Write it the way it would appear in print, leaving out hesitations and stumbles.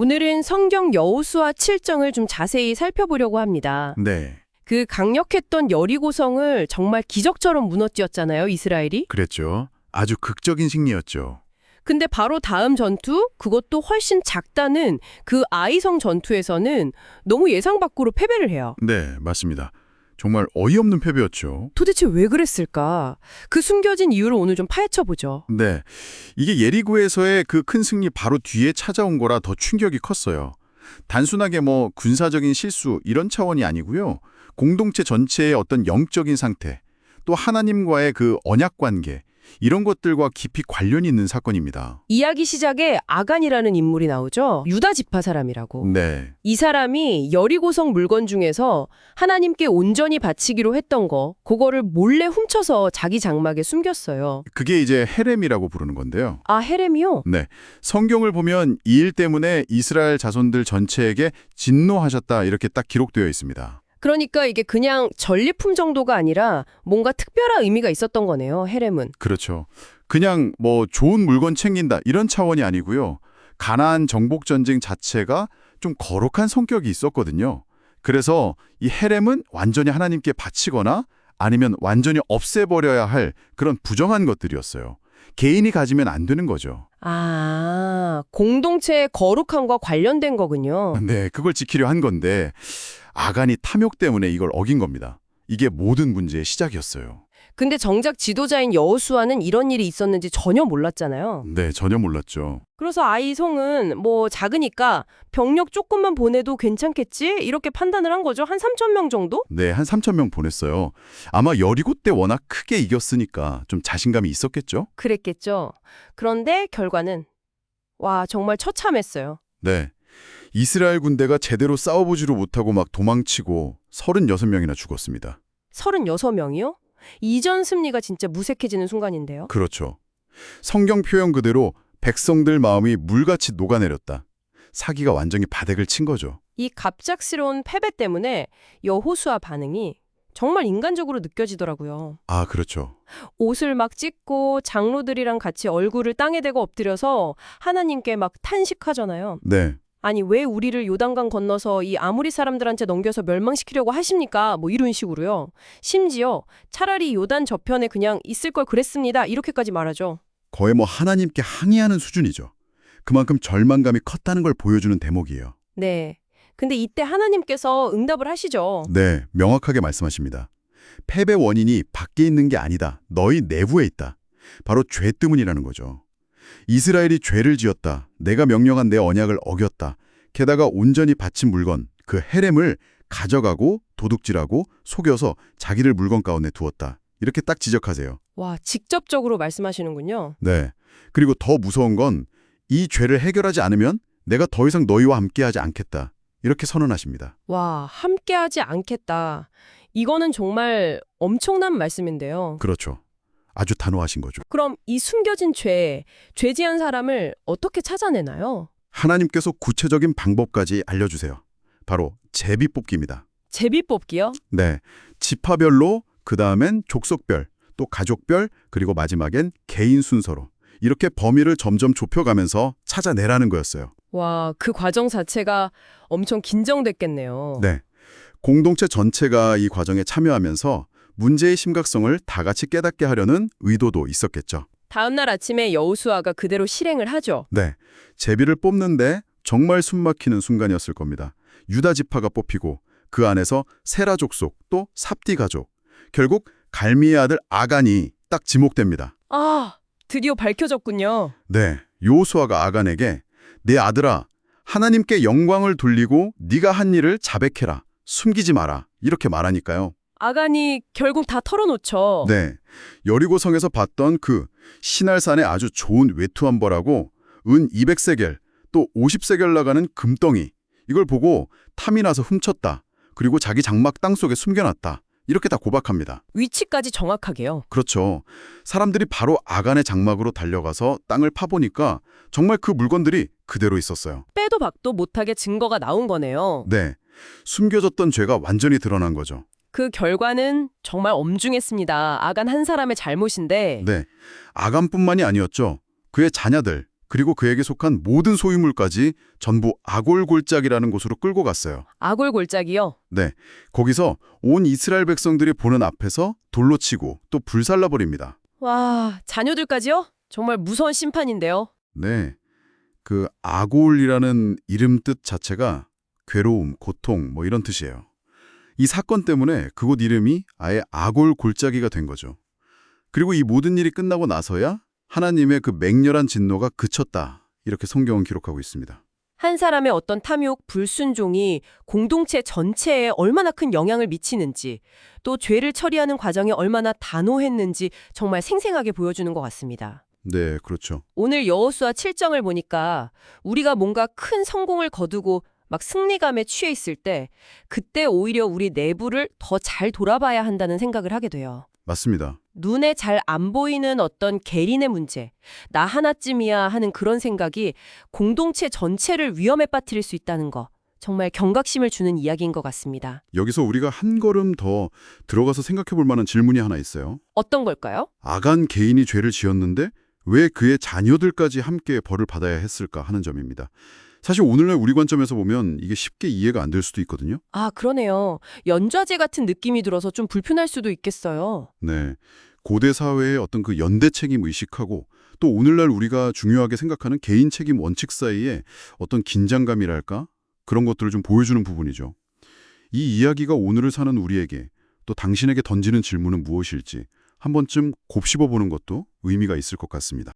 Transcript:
오늘은 성경 여호수아 7장을 좀 자세히 살펴보려고 합니다. 네, 그 강력했던 여리고성을 정말 기적처럼 무너뜨렸잖아요, 이스라엘이. 그랬죠. 아주 극적인 승리였죠. 근데 바로 다음 전투, 그것도 훨씬 작다는 그 아이성 전투에서는 너무 예상 밖으로 패배를 해요. 네, 맞습니다. 정말 어이없는 패배였죠. 도대체 왜 그랬을까? 그 숨겨진 이유를 오늘 좀 파헤쳐보죠. 네, 이게 예리고에서의 그 큰 승리 바로 뒤에 찾아온 거라 더 충격이 컸어요. 단순하게 뭐 군사적인 실수 이런 차원이 아니고요. 공동체 전체의 어떤 영적인 상태, 또 하나님과의 그 언약 관계, 이런 것들과 깊이 관련이 있는 사건입니다. 이야기 시작에 아간이라는 인물이 나오죠. 유다 지파 사람이라고. 네, 이 사람이 여리고성 물건 중에서 하나님께 온전히 바치기로 했던 거, 그거를 몰래 훔쳐서 자기 장막에 숨겼어요. 그게 이제 헤렘이라고 부르는 건데요. 아, 헤렘이요? 네, 성경을 보면 이 일 때문에 이스라엘 자손들 전체에게 진노하셨다 이렇게 딱 기록되어 있습니다. 그러니까 이게 그냥 전리품 정도가 아니라 뭔가 특별한 의미가 있었던 거네요, 헤렘은. 그렇죠. 그냥 뭐 좋은 물건 챙긴다 이런 차원이 아니고요. 가나안 정복 전쟁 자체가 좀 거룩한 성격이 있었거든요. 그래서 이 헤렘은 완전히 하나님께 바치거나 아니면 완전히 없애버려야 할 그런 부정한 것들이었어요. 개인이 가지면 안 되는 거죠. 아, 공동체의 거룩함과 관련된 거군요. 네, 그걸 지키려 한 건데 아간이 탐욕 때문에 이걸 어긴 겁니다. 이게 모든 문제의 시작이었어요. 근데 정작 지도자인 여호수아는 이런 일이 있었는지 전혀 몰랐잖아요. 네, 전혀 몰랐죠. 그래서 아이성은 뭐 작으니까 병력 조금만 보내도 괜찮겠지? 이렇게 판단을 한 거죠. 한 3천 명 정도? 네, 한 3천 명 보냈어요. 아마 여리고 때 워낙 크게 이겼으니까 좀 자신감이 있었겠죠? 그랬겠죠. 그런데 결과는 와, 정말 처참했어요. 네. 이스라엘 군대가 제대로 싸워보지도 못하고 막 도망치고 36명이나 죽었습니다. 36명이요? 이전 승리가 진짜 무색해지는 순간인데요. 그렇죠. 성경 표현 그대로 백성들 마음이 물같이 녹아내렸다. 사기가 완전히 바닥을 친 거죠. 이 갑작스러운 패배 때문에 여호수아 반응이 정말 인간적으로 느껴지더라고요. 아, 그렇죠. 옷을 막 찢고 장로들이랑 같이 얼굴을 땅에 대고 엎드려서 하나님께 막 탄식하잖아요. 네. 아니 왜 우리를 요단강 건너서 이 아무리 사람들한테 넘겨서 멸망시키려고 하십니까? 뭐 이런 식으로요. 심지어 차라리 요단 저편에 그냥 있을 걸 그랬습니다. 이렇게까지 말하죠. 거의 뭐 하나님께 항의하는 수준이죠. 그만큼 절망감이 컸다는 걸 보여주는 대목이에요. 네. 근데 이때 하나님께서 응답을 하시죠. 네, 명확하게 말씀하십니다. 패배 원인이 밖에 있는 게 아니다. 너희 내부에 있다. 바로 죄 때문이라는 거죠. 이스라엘이 죄를 지었다. 내가 명령한 내 언약을 어겼다. 게다가 온전히 바친 물건, 그 헤렘을 가져가고 도둑질하고 속여서 자기를 물건 가운데 두었다. 이렇게 딱 지적하세요. 와, 직접적으로 말씀하시는군요. 네. 그리고 더 무서운 건 이 죄를 해결하지 않으면 내가 더 이상 너희와 함께하지 않겠다. 이렇게 선언하십니다. 와, 함께하지 않겠다. 이거는 정말 엄청난 말씀인데요. 그렇죠. 아주 단호하신 거죠. 그럼 이 숨겨진 죄 지은 사람을 어떻게 찾아내나요? 하나님께서 구체적인 방법까지 알려주세요. 바로 제비 뽑기입니다. 제비 뽑기요? 네, 지파별로, 그 다음엔 족속별, 또 가족별, 그리고 마지막엔 개인 순서로 이렇게 범위를 점점 좁혀가면서 찾아내라는 거였어요. 와, 그 과정 자체가 엄청 긴장됐겠네요. 네, 공동체 전체가 이 과정에 참여하면서 문제의 심각성을 다 같이 깨닫게 하려는 의도도 있었겠죠. 다음 날 아침에 여호수아가 그대로 실행을 하죠. 네, 제비를 뽑는데 정말 숨막히는 순간이었을 겁니다. 유다 지파가 뽑히고 그 안에서 세라 족속 또 삽디 가족, 결국 갈미의 아들 아간이 딱 지목됩니다. 아, 드디어 밝혀졌군요. 네, 여호수아가 아간에게 내 아들아, 하나님께 영광을 돌리고 네가 한 일을 자백해라. 숨기지 마라. 이렇게 말하니까요. 아간이 결국 다 털어놓죠. 네, 여리고성에서 봤던 그 신할산의 아주 좋은 외투한벌하고 은 200세겔 또 50세겔 나가는 금덩이 이걸 보고 탐이 나서 훔쳤다. 그리고 자기 장막 땅속에 숨겨놨다. 이렇게 다 고박합니다. 위치까지 정확하게요. 그렇죠. 사람들이 바로 아간의 장막으로 달려가서 땅을 파보니까 정말 그 물건들이 그대로 있었어요. 빼도 박도 못하게 증거가 나온 거네요. 네, 숨겨졌던 죄가 완전히 드러난 거죠. 그 결과는 정말 엄중했습니다. 아간 한 사람의 잘못인데 네, 아간뿐만이 아니었죠. 그의 자녀들, 그리고 그에게 속한 모든 소유물까지 전부 아골골짜기라는 곳으로 끌고 갔어요. 아골골짜기요? 네, 거기서 온 이스라엘 백성들이 보는 앞에서 돌로 치고 또 불살라버립니다. 와, 자녀들까지요? 정말 무서운 심판인데요. 네, 그 아골이라는 이름 뜻 자체가 괴로움, 고통 뭐 이런 뜻이에요. 이 사건 때문에 그곳 이름이 아예 아골골짜기가 된 거죠. 그리고 이 모든 일이 끝나고 나서야 하나님의 그 맹렬한 진노가 그쳤다. 이렇게 성경은 기록하고 있습니다. 한 사람의 어떤 탐욕, 불순종이 공동체 전체에 얼마나 큰 영향을 미치는지, 또 죄를 처리하는 과정이 얼마나 단호했는지 정말 생생하게 보여주는 것 같습니다. 네, 그렇죠. 오늘 여호수아 7장을 보니까 우리가 뭔가 큰 성공을 거두고 막 승리감에 취해 있을 때 그때 오히려 우리 내부를 더 잘 돌아봐야 한다는 생각을 하게 돼요. 맞습니다. 눈에 잘 안 보이는 어떤 계린의 문제, 나 하나쯤이야 하는 그런 생각이 공동체 전체를 위험에 빠뜨릴 수 있다는 거, 정말 경각심을 주는 이야기인 것 같습니다. 여기서 우리가 한 걸음 더 들어가서 생각해 볼 만한 질문이 하나 있어요. 어떤 걸까요? 아간 개인이 죄를 지었는데 왜 그의 자녀들까지 함께 벌을 받아야 했을까 하는 점입니다. 사실 오늘날 우리 관점에서 보면 이게 쉽게 이해가 안 될 수도 있거든요. 아, 그러네요. 연좌제 같은 느낌이 들어서 좀 불편할 수도 있겠어요. 네. 고대 사회의 어떤 그 연대 책임 의식하고 또 오늘날 우리가 중요하게 생각하는 개인 책임 원칙 사이에 어떤 긴장감이랄까? 그런 것들을 좀 보여주는 부분이죠. 이 이야기가 오늘을 사는 우리에게 또 당신에게 던지는 질문은 무엇일지 한 번쯤 곱씹어 보는 것도 의미가 있을 것 같습니다.